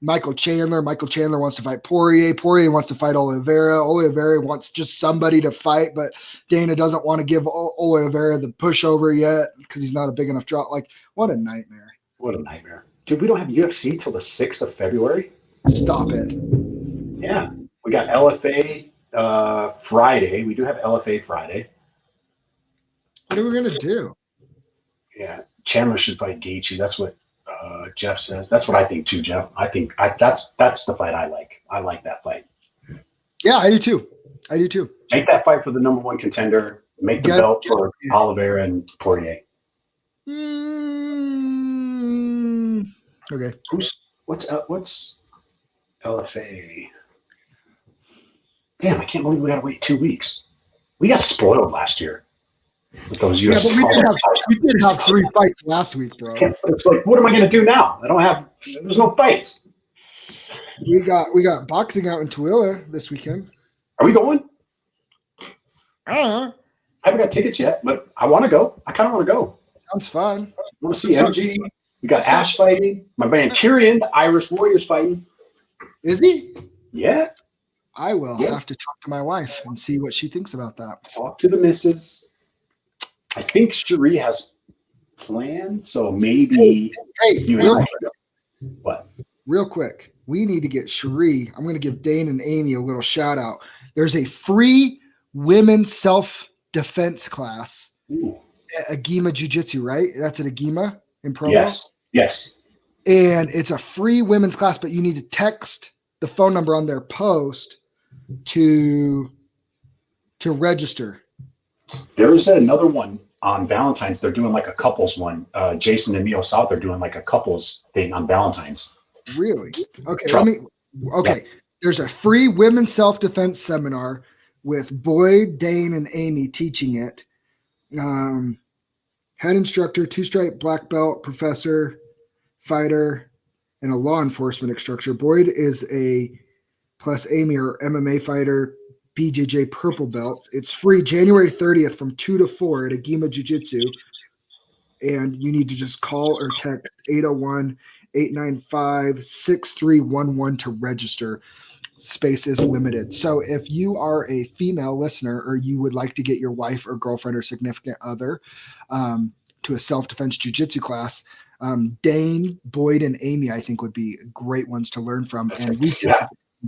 Michael Chandler. Michael Chandler wants to fight Poirier. Poirier wants to fight Oliveira. Oliveira wants just somebody to fight, but Dana doesn't want to give Oliveira the pushover yet because he's not a big enough draw. Like, what a nightmare. What a nightmare. Dude, we don't have UFC till the 6th of February. Stop it. Yeah. We got LFA Friday. We do have LFA Friday. What are we going to do? Yeah. Chandler should fight Gaethje. That's what Jeff says. That's what I think too, Jeff. I think that's the fight I like. I like that fight. Yeah, I do too. Make that fight for the number one contender. Make the belt for Oliveira and Poirier. Okay. What's LFA? Damn, I can't believe we got to wait 2 weeks. We got spoiled last year with those UFC. Yeah, we did have 3 fights last week, bro. It's like, what am I going to do now? There's no fights. We got boxing out in Tooele this weekend. Are we going? I don't know. I haven't got tickets yet, but I want to go. I kind of want to go. Sounds fun. I want to see MG. We got Ash fighting. My man Tyrion, the Irish Warriors fighting. Is he? Yeah. I will have to talk to my wife and see what she thinks about that. Talk to the missus. I think Cherie has plans, so maybe. Hey, what? Real quick, we need to get Cherie. I'm going to give Dane and Amy a little shout out. There's a free women's self-defense class at Agima Jiu-Jitsu, right? That's at Agima in Provo? Yes. And it's a free women's class, but you need to text the phone number on their post to register. There's another one on Valentine's. They're doing like a couples one. Jason and Neo South are doing like a couples thing on Valentine's. Really? Okay. There's a free women's self-defense seminar with Boyd, Dane, and Amy teaching it. Head instructor, 2-stripe black belt, professor, fighter, and a law enforcement instructor. Boyd is plus Amy are MMA fighter, BJJ purple belts. It's free January 30th from 2 to 4 at Agima Jiu-Jitsu. And you need to just call or text 801-895-6311 to register. Space is limited. So if you are a female listener or you would like to get your wife or girlfriend or significant other to a self-defense jiu-jitsu class, Dane, Boyd, and Amy, I think, would be great ones to learn from. And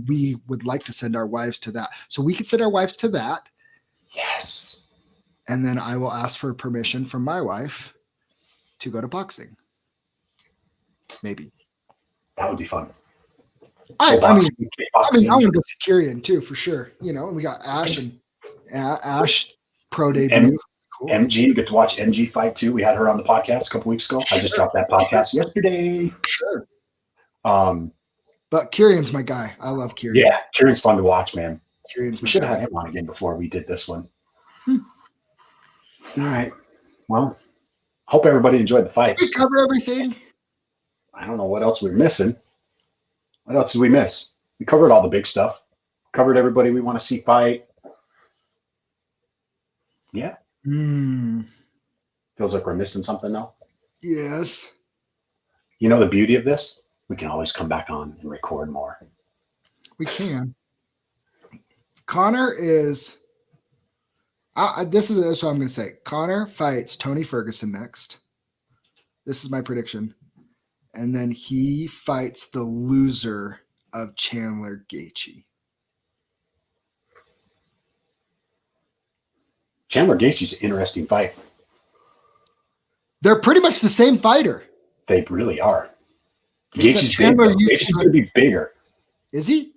we would like to send our wives to that. So we could send our wives to that. Yes. And then I will ask for permission from my wife to go to boxing. Maybe. That would be fun. I boxing, mean, kickboxing. I want to go see Kyrian too for sure. You know, and we got Ash and Ash pro debut. Cool. MG, you get to watch MG fight too. We had her on the podcast a couple weeks ago. I just dropped that podcast yesterday. Sure. Um, But Kyrian's my guy. I love Kyrian. Yeah, Kyrian's fun to watch, man. Kyrian's We should have had him on again before we did this one. All right. Well, hope everybody enjoyed the fight. Did we cover everything? I don't know what else we're missing. What else did we miss? We covered all the big stuff. Covered everybody we want to see fight. Yeah. Feels like we're missing something though. Yes. You know the beauty of this? We can always come back on and record more. We can. Connor is this is what I'm going to say. Connor fights Tony Ferguson next. This is my prediction. And then he fights the loser of Chandler Gaethje. Chandler Gaethje's an interesting fight. They're pretty much the same fighter. They really are. Gaethje's going to be bigger. Is he?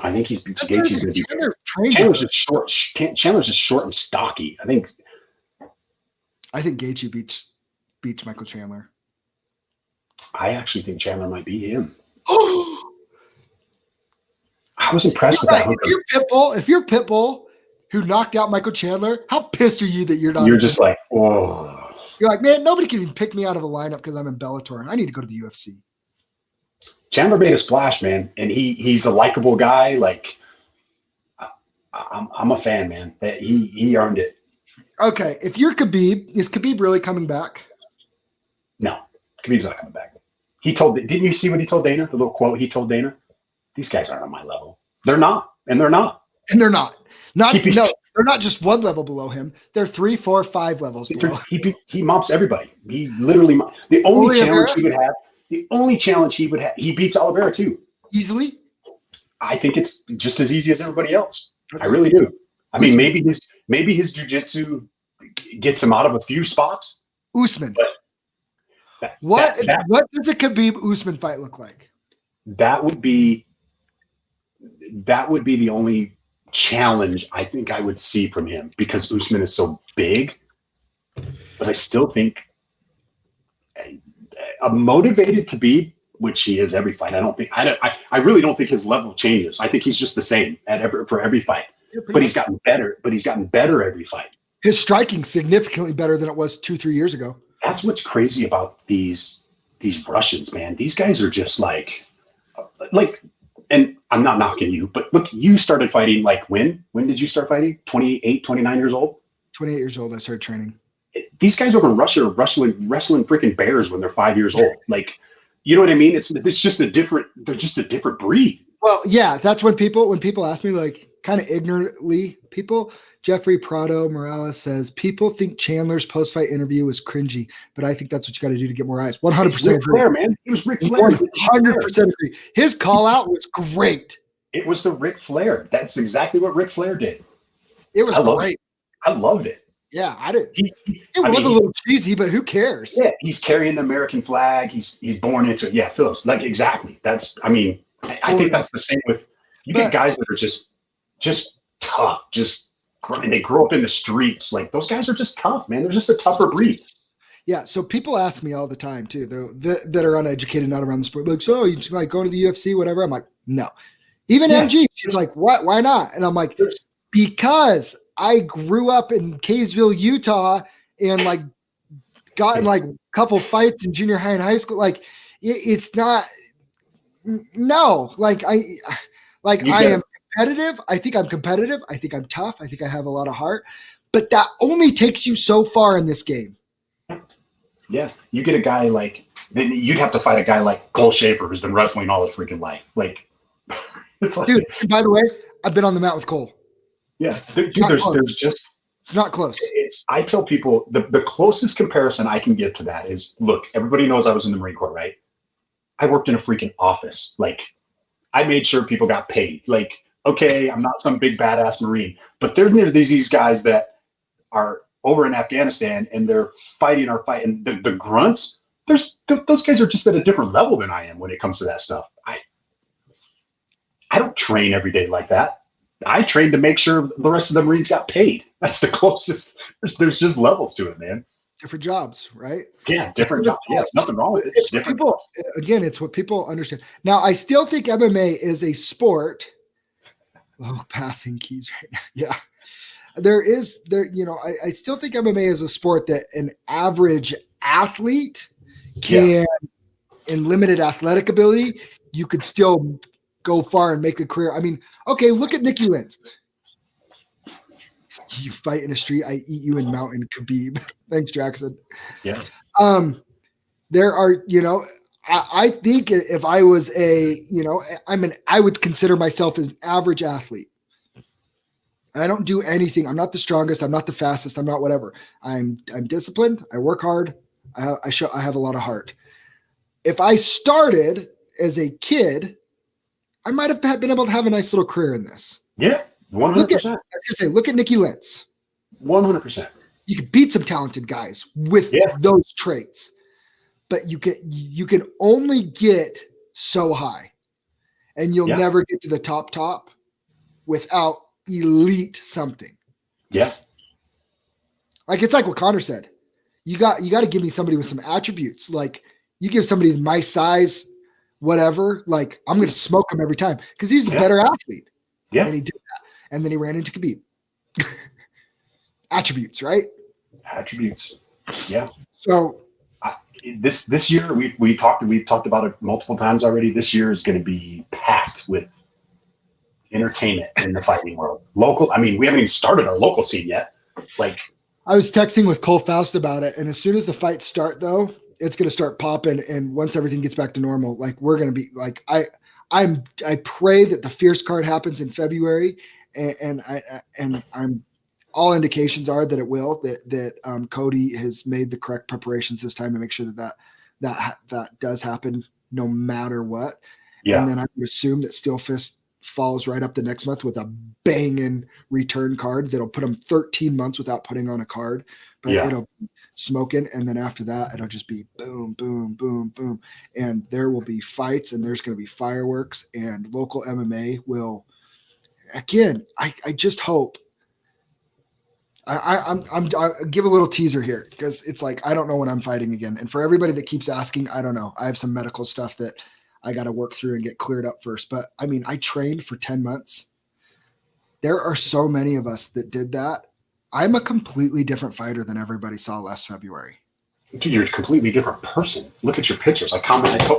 I think Gaethje's going to be bigger. Chandler's just short and stocky. I think Gaethje beats Michael Chandler. I actually think Chandler might beat him. I was impressed with that. If you're Pitbull, who knocked out Michael Chandler, how pissed are you that you're not? You're just like, oh. You're like, man, nobody can even pick me out of a lineup because I'm in Bellator. I need to go to the UFC. Chandler made a splash, man, and he's a likable guy. Like, I'm a fan, man. That he earned it. Okay, if you're Khabib, is Khabib really coming back? No, Khabib's not coming back. Didn't you see what he told Dana? The little quote he told Dana? These guys aren't on my level. They're not, and they're not. And they're not. They're not just one level below him. They're 3, 4, 5 levels below. He mops everybody. He literally the only challenge he would have. The only challenge he would have, he beats Oliveira too. Easily? I think it's just as easy as everybody else. Okay. I really do. I mean, maybe his jiu-jitsu gets him out of a few spots. Usman. What does a Khabib Usman fight look like? That would be the only challenge I think I would see from him because Usman is so big. But I still think a motivated Khabib, which he is every fight. I really don't think his level changes. I think he's just the same for every fight. But he's gotten better. But he's gotten better every fight. His striking's significantly better than it was 2-3 years ago. That's what's crazy about these Russians, man. These guys are just like, and I'm not knocking you, but look, you started fighting like when? When did you start fighting? 28, 29 years old? 28 years old, I started training. These guys over in Russia are wrestling freaking bears when they're 5 years old. Like, you know what I mean? They're just a different breed. Well, yeah, that's when people ask me, like, kind of ignorantly, Jeffrey Prado Morales says, people think Chandler's post-fight interview was cringy, but I think that's what you got to do to get more eyes. 100% agree. Flair, man. He was Ric Flair. 100% agree. His call-out was great. It was the Ric Flair. That's exactly what Ric Flair did. It was great. I loved it. Yeah, I did. It was a little cheesy, but who cares? Yeah, he's carrying the American flag. He's born into it. Yeah, Phillips. Like, exactly. I think that's the same with get guys that are just tough. They grow up in the streets. Like, those guys are just tough, man. They're just a tougher breed. Yeah. So people ask me all the time too, that are uneducated, not around the sport. Like, so you just like going to the UFC, whatever. I'm like, no. Even MG, she's like, what? Why not? And I'm like, because I grew up in Kaysville, Utah, and like got in like a couple fights in junior high and high school. Like, it's not. No, I am competitive. I think I'm competitive. I think I'm tough. I think I have a lot of heart, but that only takes you so far in this game. Yeah. You get a guy then you'd have to fight a guy like Cole Schaefer, who's been wrestling all his freaking life. Like, it's like, dude, by the way, I've been on the mat with Cole. Yes. Dude, it's not close. I tell people the closest comparison I can get to that is, look, everybody knows I was in the Marine Corps, right? I worked in a freaking office. Like, I made sure people got paid. Like, okay, I'm not some big badass Marine, but there's these guys that are over in Afghanistan and they're fighting our fight. And the grunts, those guys are just at a different level than I am when it comes to that stuff. I don't train every day like that. I train to make sure the rest of the Marines got paid. That's the closest. There's just levels to it, man. Different jobs, right? Yeah, different jobs. Yeah, there's nothing wrong with it. It's different people, again, it's what people understand. Now, I still think MMA is a sport. Oh, passing keys right now. Yeah. I still think MMA is a sport that an average athlete can, in limited athletic ability, you could still go far and make a career. I mean, okay, look at Nikki Lentz. You fight in a street, I eat you in mountain, Khabib. Thanks, Jackson. Yeah. There are, I think if I was I would consider myself as an average athlete. I don't do anything. I'm not the strongest. I'm not the fastest. I'm not whatever. I'm disciplined. I work hard. I have a lot of heart. If I started as a kid, I might have been able to have a nice little career in this. Yeah, 100%. Look at Nikki Lentz. 100%. You could beat some talented guys with those traits, but you can only get so high, and you'll never get to the top without elite something. Yeah. Like it's like what Connor said. You got to give me somebody with some attributes. Like you give somebody my size, whatever, like I'm going to smoke him every time because he's a better athlete. Yeah. And he did that. And then he ran into Khabib. Attributes, right? Attributes. Yeah. So this year we've talked about it multiple times already. This year is going to be packed with entertainment in the fighting world. Local. I mean, we haven't even started our local scene yet. Like I was texting with Cole Faust about it. And as soon as the fights start though, it's going to start popping. And once everything gets back to normal, like we're going to be like, I pray that the Fierce card happens in February. And I'm all indications are that it will, that Cody has made the correct preparations this time to make sure that does happen no matter what. Yeah. And then I would assume that Steel Fist falls right up the next month with a banging return card that'll put him 13 months without putting on a card, but it'll be smoking. And then after that, it'll just be boom, boom, boom, boom. And there will be fights and there's going to be fireworks, and local MMA will, again, I just hope I give a little teaser here because it's like, I don't know when I'm fighting again. And for everybody that keeps asking, I don't know. I have some medical stuff that I got to work through and get cleared up first. But I mean, I trained for 10 months. There are so many of us that did that. I'm a completely different fighter than everybody saw last February. Dude, you're a completely different person. Look at your pictures. I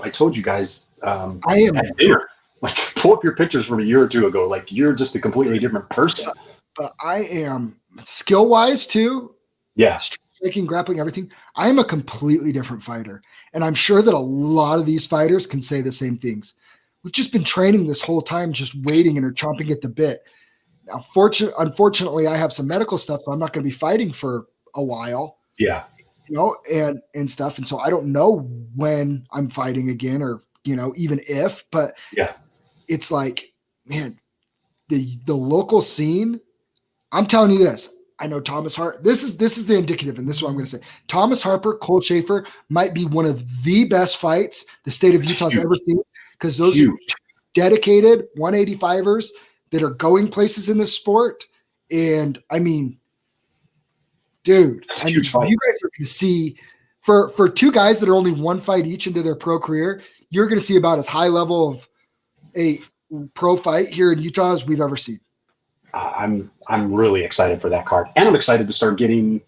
told you guys I am at dinner. Like, pull up your pictures from a year or two ago. Like, you're just a completely different person. But I am skill-wise too. Yeah. Striking, grappling, everything. I am a completely different fighter. And I'm sure that a lot of these fighters can say the same things. We've just been training this whole time, just waiting and are chomping at the bit. Now, unfortunately, I have some medical stuff, so I'm not going to be fighting for a while. Yeah. And stuff. And so I don't know when I'm fighting again or, even if, but it's like, man, the local scene, I'm telling you this. I know Thomas Harper. This is the indicative, and this is what I'm going to say. Thomas Harper, Cole Schaefer might be one of the best fights the state of Utah's ever seen, because those are dedicated 185ers that are going places in this sport. And I mean, dude, you guys are going to see for two guys that are only one fight each into their pro career, you're going to see about as high level of a pro fight here in Utah as we've ever seen. I'm really excited for that card, and I'm excited to start getting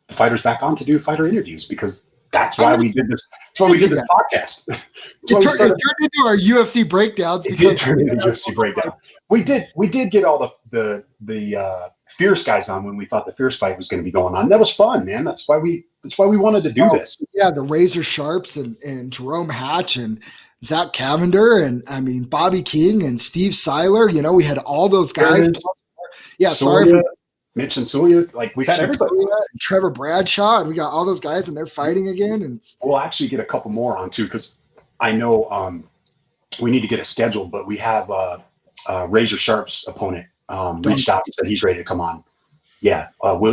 the fighters back on to do fighter interviews, because that's why we did this. That's why we did this podcast. It turned into our UFC breakdowns. It did turn into UFC breakdown. We did get all the Fierce guys on when we thought the Fierce fight was going to be going on. That was fun, man. That's why we wanted to do this. Yeah, the Razor Sharps and Jerome Hatch and Zach Cavender and I mean Bobby King and Steve Seiler. We had all those guys. Yeah, sorry for Mitch and Sulia. Like, we had everybody. Trevor Bradshaw, and we got all those guys, and they're fighting again. And we'll actually get a couple more on too, because I know we need to get it scheduled. But we have Razor Sharp's opponent reached out and said he's ready to come on. Yeah,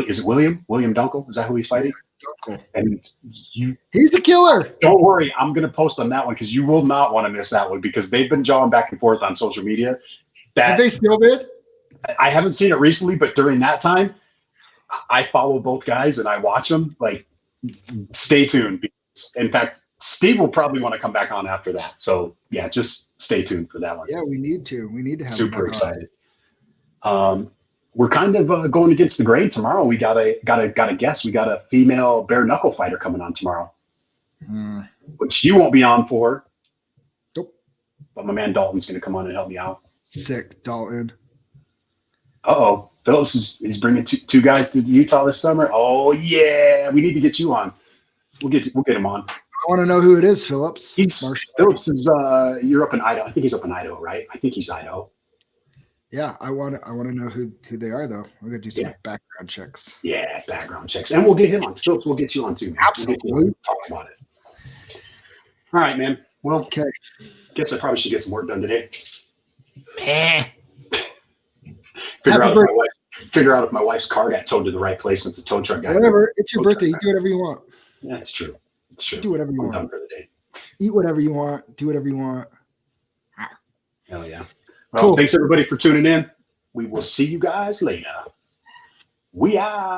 is it William Dunkel? Is that who he's fighting? Dunkel. And he's the killer. Don't worry, I'm going to post on that one, because you will not want to miss that one, because they've been jawing back and forth on social media. Have they still been? I haven't seen it recently, but during that time, I follow both guys and I watch them. Like, stay tuned. In fact, Steve will probably want to come back on after that. So yeah, just stay tuned for that one. Yeah, we need to. We need to have super excited. We're kind of going against the grain tomorrow. We got a guest. We got a female bare knuckle fighter coming on tomorrow, which you won't be on for. Nope. But my man Dalton's going to come on and help me out. Sick, Dalton. Uh-oh. Phillips he's bringing two guys to Utah this summer. Oh yeah, we need to get you on. We'll get him on. I want to know who it is, Phillips. Phillips is you're up in Idaho. I think he's up in Idaho, right? I think he's Idaho. Yeah, I want to know who they are though. We're gonna do some background checks. Yeah, background checks, and we'll get him on. Phillips, we'll get you on too, man. Absolutely. We'll talk about it. All right, man. Well, okay. Guess I probably should get some work done today. Meh. Figure out if my wife's car got towed to the right place since the tow truck guy. Whatever. It's your birthday. You do whatever you want. That's true. It's true. Do whatever you want. I'm done for the day. Eat whatever you want. Do whatever you want. Hell yeah. Well, Thanks everybody for tuning in. We will see you guys later. We out.